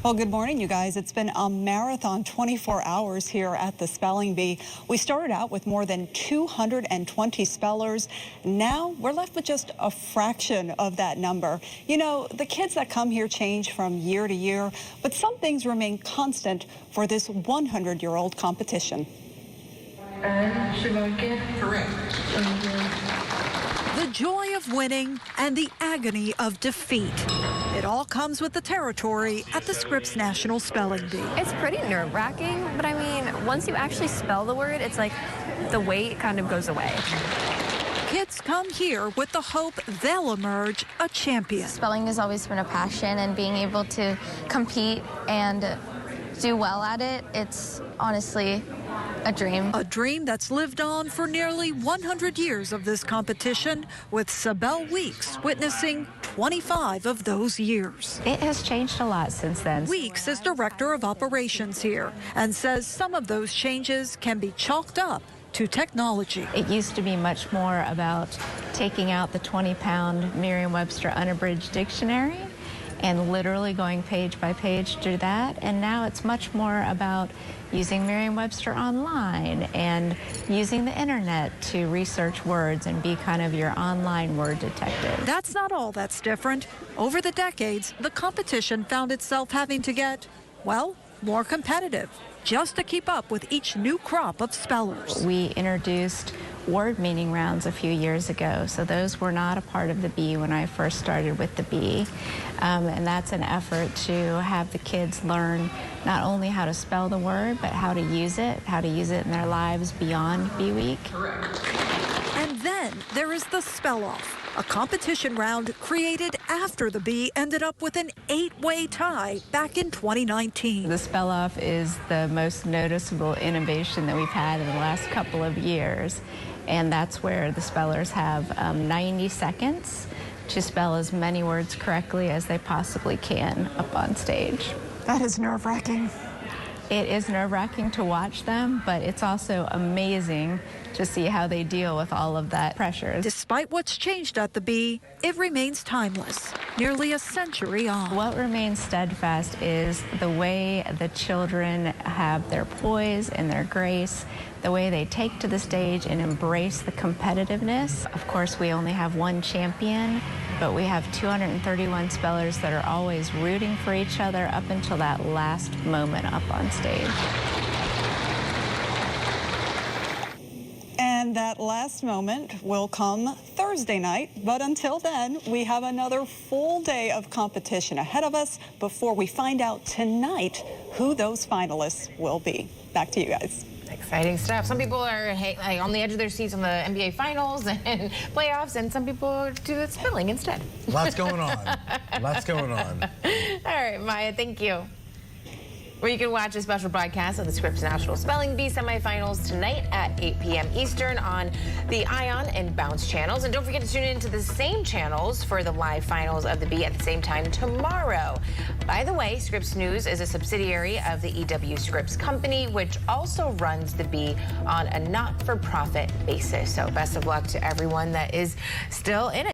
Well, good morning, you guys. It's been a marathon 24 hours here at the Spelling Bee. We started out with more than 220 spellers. Now we're left with just a fraction of that number. You know, the kids that come here change from year to year, but some things remain constant for this 100-year-old competition. And should I get correct? The joy of winning and the agony of defeat. It all comes with the territory at the Scripps National Spelling Bee. It's pretty nerve-wracking, but I mean, once you actually spell the word, it's like the weight kind of goes away. Kids come here with the hope they'll emerge a champion. Spelling has always been a passion, and being able to compete and do well at it, it's honestly a dream. A dream that's lived on for nearly 100 years of this competition, with Sabelle Weeks witnessing 25 of those years. It has changed a lot since then. Weeks is director of operations here and says some of those changes can be chalked up to technology. It used to be much more about taking out the 20-pound Merriam-Webster unabridged dictionary and literally going page by page through that. And now it's much more about using Merriam-Webster online and using the internet to research words and be kind of your online word detective. That's not all that's different. Over the decades, the competition found itself having to get, well, more competitive, just to keep up with each new crop of spellers. We introduced word meaning rounds a few years ago, so those were not a part of the bee when I first started with the bee. And that's an effort to have the kids learn not only how to spell the word, but how to use it in their lives beyond Bee Week. And then there is the spell-off, a competition round created after the bee ended up with an 8-way tie back in 2019. The spell-off is the most noticeable innovation that we've had in the last couple of years. And that's where the spellers have 90 seconds to spell as many words correctly as they possibly can up on stage. That is nerve-wracking. It is nerve-wracking to watch them, but it's also amazing to see how they deal with all of that pressure. Despite what's changed at the bee, it remains timeless, nearly a century on. What remains steadfast is the way the children have their poise and their grace, the way they take to the stage and embrace the competitiveness. Of course, we only have one champion, but we have 231 spellers that are always rooting for each other up until that last moment up on stage. And that last moment will come Thursday night. But until then, we have another full day of competition ahead of us before we find out tonight who those finalists will be. Back to you guys. Exciting stuff. Some people are on the edge of their seats on the NBA Finals and playoffs, and some people do the spelling instead. Lots going on. Lots going on. All right, Maya, thank you. Where you can watch a special broadcast of the Scripps National Spelling Bee semifinals tonight at 8 p.m. Eastern on the Ion and Bounce channels. And don't forget to tune into the same channels for the live finals of the Bee at the same time tomorrow. By the way, Scripps News is a subsidiary of the E.W. Scripps Company, which also runs the Bee on a not-for-profit basis. So best of luck to everyone that is still in it.